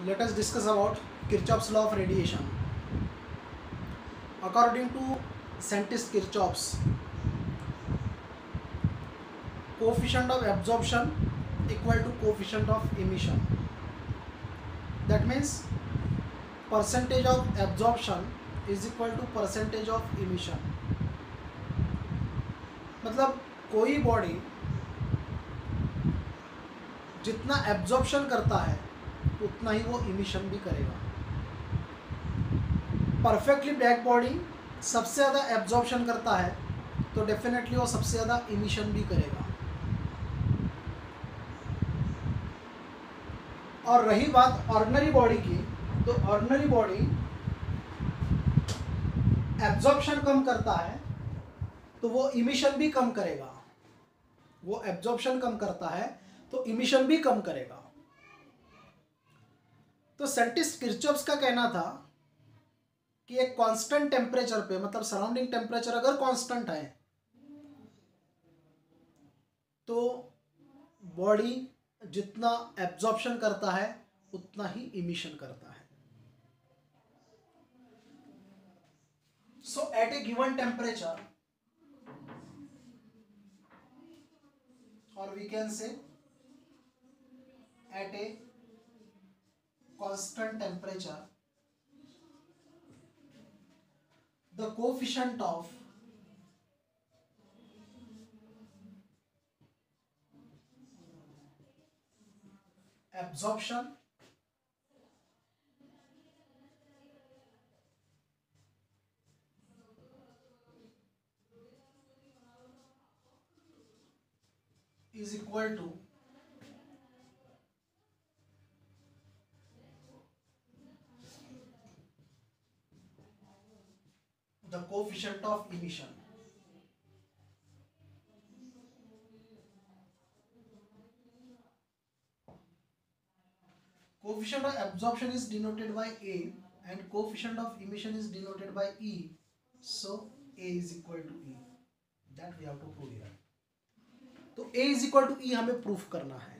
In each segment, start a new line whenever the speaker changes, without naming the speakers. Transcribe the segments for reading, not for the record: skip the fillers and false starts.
Let us discuss about Kirchhoff's law of radiation. According to scientist Kirchhoff's, coefficient of absorption equal to coefficient of emission. That means percentage of absorption is equal to percentage of emission. मतलब कोई body जितना absorption करता है उतना ही वो emission भी करेगा. Perfectly black body सबसे ज़्यादा एब्जॉर्प्शन करता है तो डेफिनेटली वो सबसे ज़्यादा इमिशन भी करेगा. और रही बात ऑर्डिनरी बॉडी की, तो ऑर्डिनरी बॉडी एब्जॉर्प्शन कम करता है तो वो इमिशन भी कम करेगा. वो एब्जॉर्प्शन कम करता है तो इमिशन भी कम करेगा. तो साइंटिस्ट किर्चॉफ्स का कहना था कि एक कांस्टेंट टेम्परेचर पे, मतलब सराउंडिंग टेम्परेचर अगर कांस्टेंट है तो बॉडी जितना एब्जॉर्प्शन करता है उतना ही इमिशन करता है. So at a given temperature, or we can say at a constant temperature, the coefficient of absorption is equal to the coefficient of emission. Coefficient of absorption is denoted by A and coefficient of emission is denoted by E. So A is equal to E. That we have to prove here. तो A is equal to E हमें proof करना है.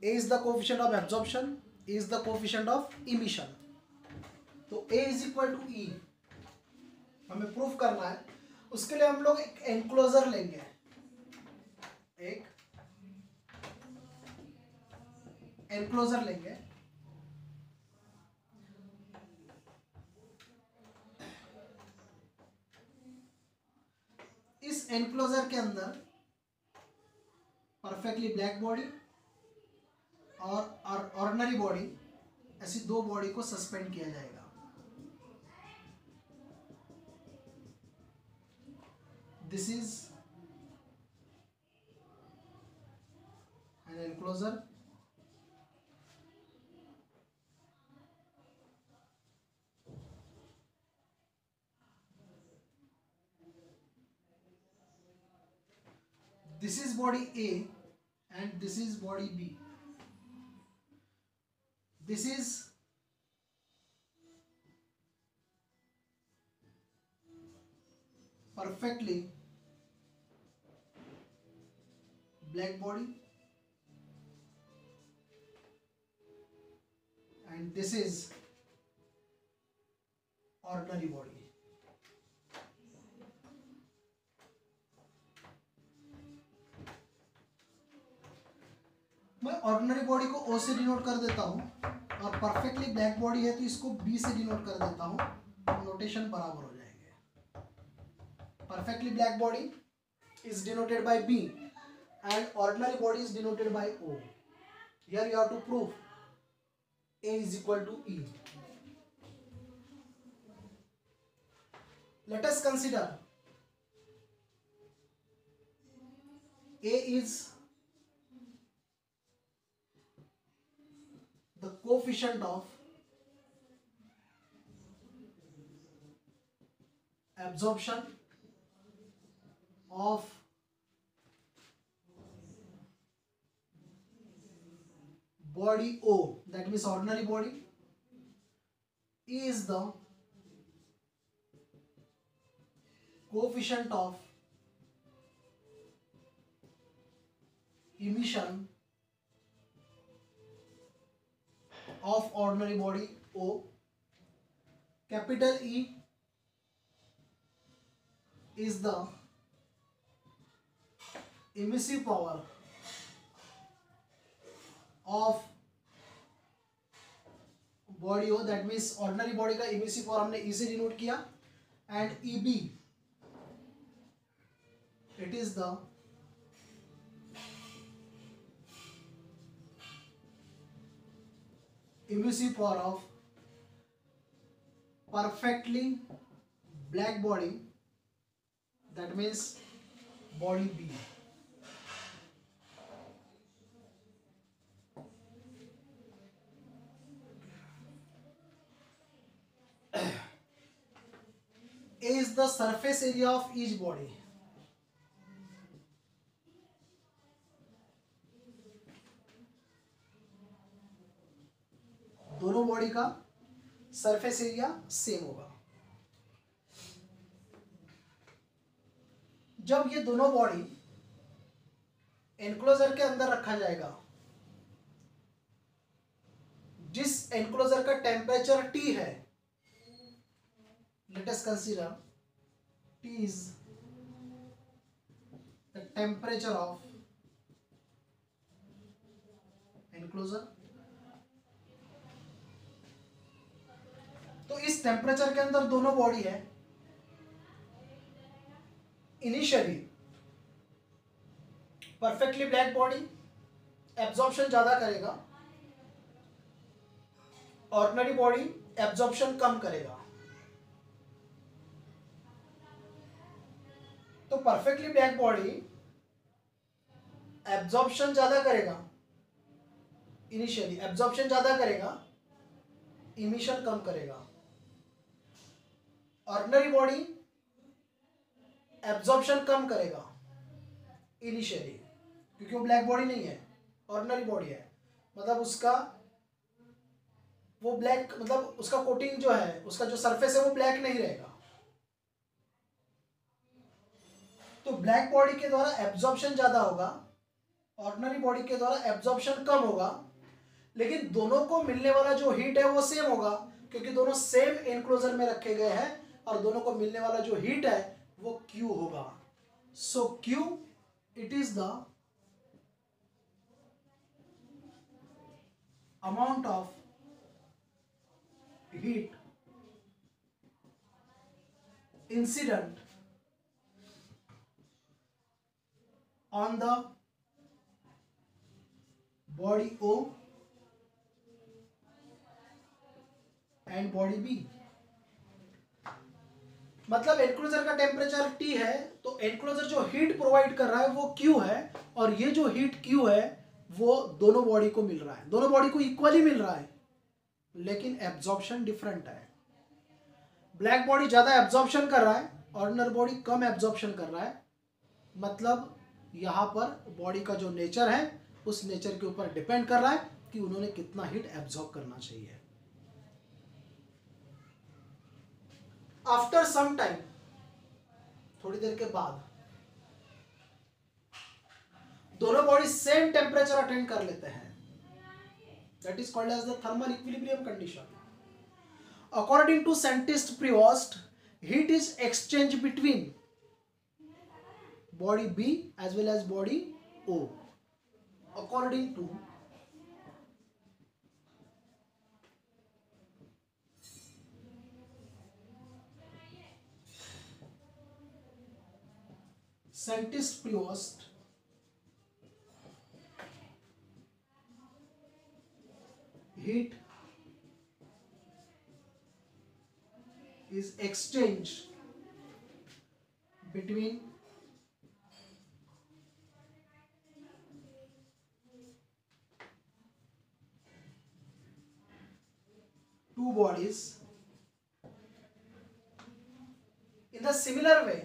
A is the coefficient of absorption, E is the coefficient of emission. तो A is equal to E हमें proof करना है. उसके लिए हम लोग एक एनक्लोजर लेंगे. एक एनक्लोजर लेंगे. इस एनक्लोजर के अंदर परफेक्टली ब्लैक बॉडी और ऑर्डिनरी बॉडी, ऐसी दो बॉडी को सस्पेंड किया जाएगा. This is an enclosure. This is body A and this is body B. This is perfectly black body and this is ordinary body. मैं ordinary body को O से denote कर देता हूँ और परफेक्टली ब्लैक बॉडी है तो इसको B से डिनोट कर देता हूँ. नोटेशन बराबर हो जाएंगे. Perfectly black body is denoted by B and ordinary body is denoted by O. Here you have to prove A is equal to E. Let us consider A is the coefficient of absorption of body O, that means ordinary body. E is the coefficient of emission of ordinary body O, capital E is the emissive power of body हो, that means ordinary body का emissive power हमने E से denote किया, and E B it is the emissive power of perfectly black body, that means body B. A is the surface area of each body. दोनों body का surface area same होगा. जब ये दोनों body enclosure के अंदर रखा जाएगा, जिस एनक्लोजर का टेम्परेचर T है, let us consider T is the temperature of enclosure. तो इस टेम्परेचर के अंदर दोनों बॉडी है. Initially perfectly black body absorption ज्यादा करेगा, ऑर्डिनरी बॉडी एब्जॉर्प्शन कम करेगा. तो परफेक्टली ब्लैक बॉडी एब्जॉर्प्शन ज्यादा करेगा, इनिशियली एब्जॉर्प्शन ज्यादा करेगा, इमिशन कम करेगा. ऑर्डिनरी बॉडी एब्जॉर्प्शन कम करेगा इनिशियली, क्योंकि वो ब्लैक बॉडी नहीं है, ऑर्डिनरी बॉडी है. मतलब उसका वो ब्लैक, मतलब उसका कोटिंग जो है, उसका जो सरफेस है वो ब्लैक नहीं रहेगा. तो ब्लैक बॉडी के द्वारा एब्जॉर्प्शन ज्यादा होगा, ऑर्डिनरी बॉडी के द्वारा एब्जॉर्प्शन कम होगा, लेकिन दोनों को मिलने वाला जो हीट है वो सेम होगा, क्योंकि दोनों सेम एनक्लोजर में रखे गए हैं, और दोनों को मिलने वाला जो हीट है वो Q होगा. सो Q it is the amount of heat incident on the body O and body B. मतलब एनक्लोजर का टेम्परेचर T है, तो एनक्लोजर जो हीट प्रोवाइड कर रहा है वो Q है, और ये जो हीट Q है वो दोनों बॉडी को मिल रहा है, दोनों बॉडी को इक्वली मिल रहा है, लेकिन एब्जॉर्प्शन डिफरेंट है. ब्लैक बॉडी ज्यादा एब्जॉर्प्शन कर रहा है, ऑर्डिनरी बॉडी कम एब्जॉर्प्शन कर रहा है. मतलब यहाँ पर बॉडी का जो नेचर है उस नेचर के ऊपर डिपेंड कर रहा है कि उन्होंने कितना हीट एब्जॉर्ब करना चाहिए. आफ्टर सम टाइम, थोड़ी देर के बाद, दोनों बॉडी सेम टेम्परेचर अटेंड कर लेते हैं. That is called as the thermal equilibrium condition. According to scientist Prevost, heat is exchange between body B as well as body O. According to scientist Prevost, heat is exchanged between two bodies. In the similar way,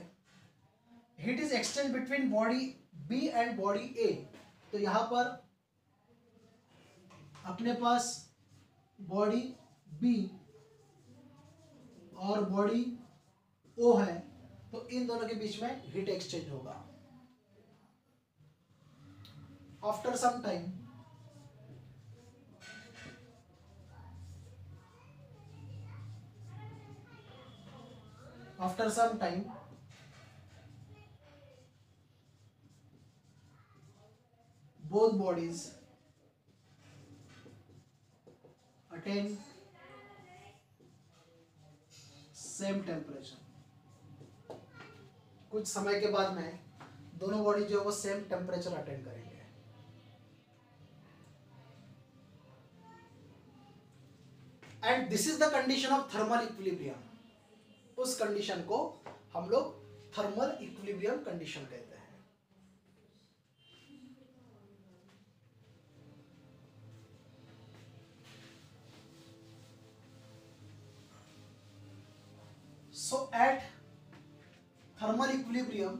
heat is exchanged between body B and body A. तो यहाँ पर अपने पास body B और body O है, तो इन दोनों के बीच में हीट एक्सचेंज होगा. After some time after some time both bodies attain same temperature. कुछ समय के बाद में दोनों बॉडी जो है वो सेम टेम्परेचर अटेंड करेंगे। And this is the condition of thermal equilibrium. उस कंडीशन को हम लोग थर्मल इक्विलिब्रियम कंडीशन कहते हैं। So at thermal equilibrium,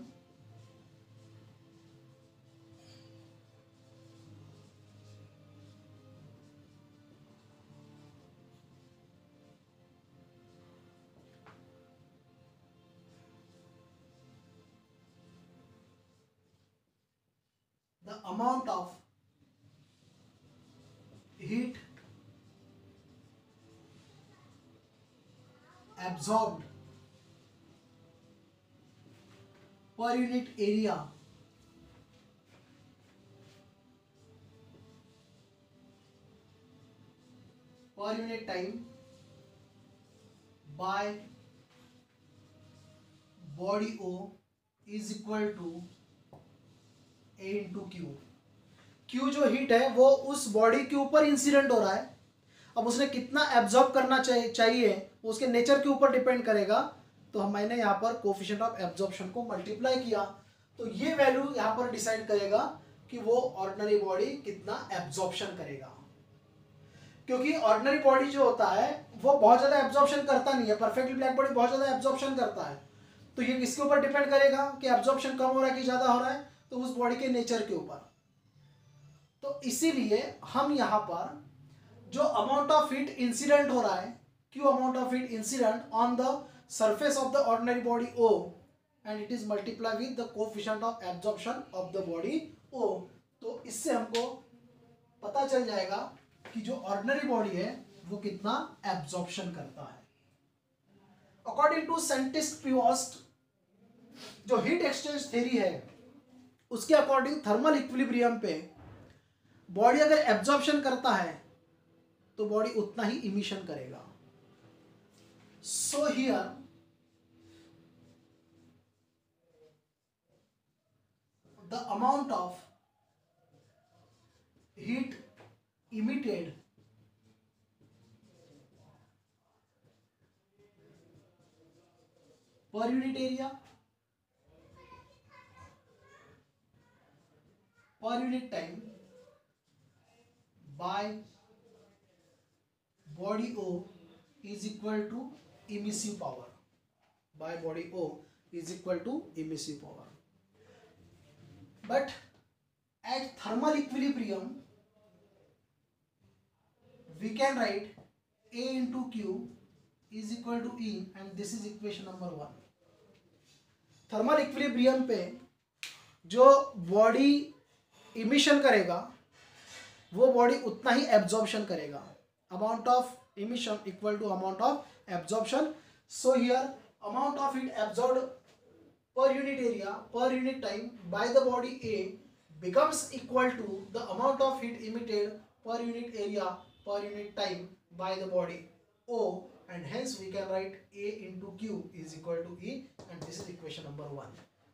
the amount of heat absorbed per unit area per unit time by body O is equal to A into Q। Q जो heat है वो उस बॉडी के ऊपर इंसिडेंट हो रहा है। अब उसने कितना एब्जॉर्ब करना चाहिए वो उसके नेचर के ऊपर डिपेंड करेगा। तो मैंने यहाँ पर कोफिशिएंट ऑफ एब्जॉर्प्शन को मल्टीप्लाई किया तो ये वैल्यू यहाँ पर डिसाइड करेगा कि वो ऑर्डिनरी बॉडी कितना एब्जॉर्प्शन करेगा। क्योंकि ऑर्डिनरी बॉडी जो होता है वो बहुत ज़्यादा एब्जॉर्प्शन करता नहीं है, परफेक्टली ब्लैक बॉडी बहुत ज़्यादा एब्जॉर्प्शन करता है। तो ये किसके ऊपर डिपेंड करेगा कि एब्जॉर्प्शन कम हो रहा है कि ज़्यादा हो रहा है, तो उस बॉडी के नेचर के ऊपर। तो इसीलिए हम यहाँ पर जो अमाउंट ऑफ हीट इंसिडेंट हो रहा है, Q amount of heat incident on the surface of the ordinary body O and it is multiplied with the coefficient of absorption of the body O। तो इससे हमको पता चल जाएगा कि जो ordinary body है वो कितना absorption करता है। According to साइंटिस्ट प्रियोस्ट जो हीट एक्सचेंज थ्योरी है उसके अकॉर्डिंग थर्मल इक्विलिब्रियम पे बॉडी अगर एब्जॉर्प्शन करता है तो बॉडी उतना ही इमिशन करेगा। So here the amount of heat emitted per unit area per unit time by body O is equal to emissive power by body O is equal to emissive power। But at thermal equilibrium we can write A into Q is equal to E and this is equation number 1। thermal equilibrium पे जो body emission करेगा वो body उतना ही absorption करेगा। Amount of emission equal to amount of absorption। So here amount of heat absorbed per unit area per unit time by the body A becomes equal to the amount of heat emitted per unit area per unit time by the body O and hence we can write A into Q is equal to E and this is equation number 1।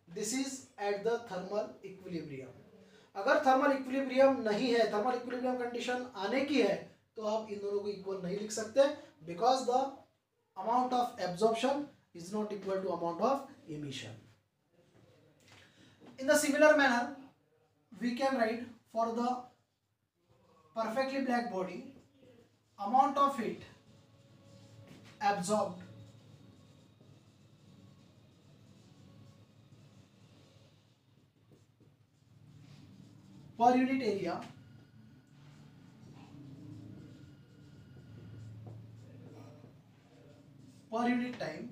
This is at the thermal equilibrium। अगर thermal equilibrium नहीं है, thermal equilibrium condition आने की है तो आप इन दोनों को इक्वल नहीं लिख सकते because the amount of absorption is not equal to amount of emission. In the similar manner we can write for the perfectly black body amount of heat absorbed per unit area per unit time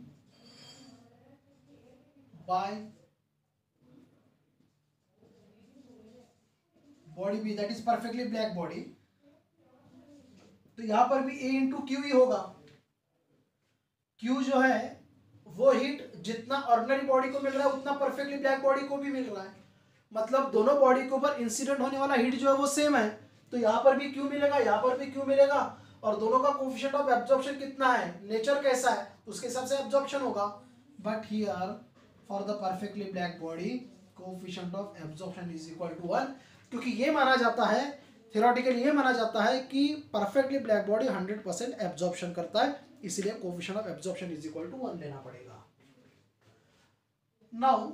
by body B that is perfectly black body। तो यहां पर भी A into Q ही होगा। Q जो है वो heat जितना ordinary body को मिल रहा है उतना परफेक्टली ब्लैक बॉडी को भी मिल रहा है, मतलब दोनों बॉडी के ऊपर इंसिडेंट होने वाला हीट जो है वो सेम है, तो यहाँ पर भी क्यू मिलेगा, यहाँ पर भी क्यू मिलेगा, और दोनों का कोफिशिएंट ऑफ एब्जॉर्प्शन कितना है, नेचर कैसा है, उसके हिसाब से एब्जॉर्प्शन होगा। But here for the perfectly black body coefficient of absorption is equal to 1, क्योंकि ये माना जाता है, थ्योरेटिकली ये माना जाता है कि परफेक्टली ब्लैक बॉडी 100% एब्जॉर्प्शन करता है, इसलिए coefficient of absorption is equal to 1 लेना पड़ेगा। Now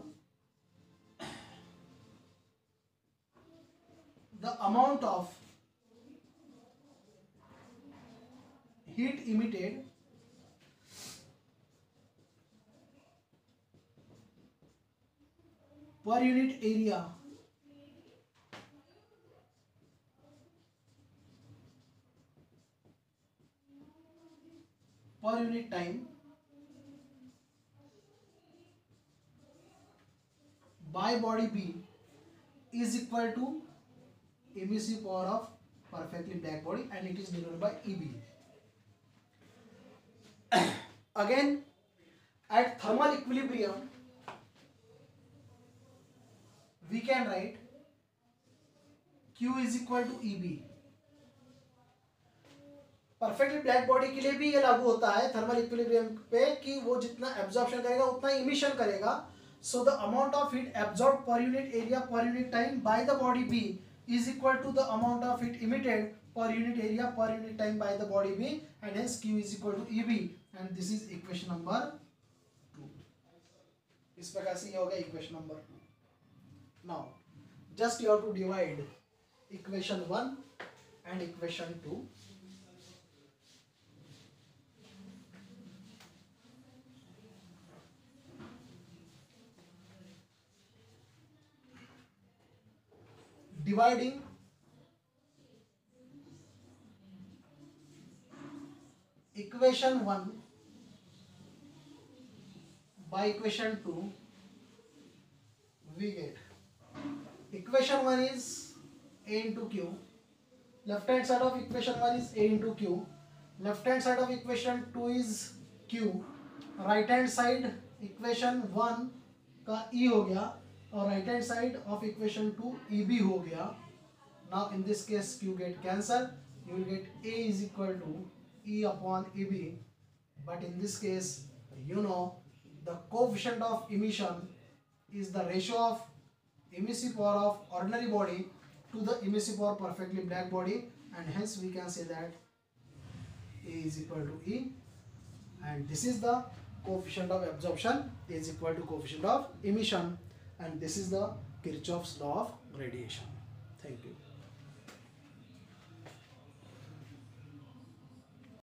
the amount of heat emitted per unit area per unit time by body B is equal to emissive power of perfectly black body, and it is denoted by EB. Again, at thermal equilibrium we can write Q is equal to EB. Perfectly black body के लिए भी ये लागू होता है thermal equilibrium पे कि वो जितना एब्जॉर्प्शन करेगा उतना इमिशन करेगा। So the amount of heat absorb per unit area per unit time by the body B is equal to the amount of heat emitted per unit area per unit time by the body B, and hence Q is equal to EB, and this is equation number 2. इस प्रकार से ये हो गया equation number 2. Now just you have to divide equation 1 and equation 2. Dividing equation 1 by equation 2, we get equation 1 is A into Q, left hand side of equation 1 is A into Q, left hand side of equation 2 is Q, right hand side equation 1 का E हो गया और right hand side of equation 2 EB हो गया। Now in this case Q get cancel, you will get A is equal to E upon EB, but in this case you know the coefficient of emission is the ratio of emissive power of ordinary body to the emissive power perfectly black body, and hence we can say that A is equal to E, and this is the coefficient of absorption is equal to coefficient of emission, and this is the Kirchhoff's law of radiation.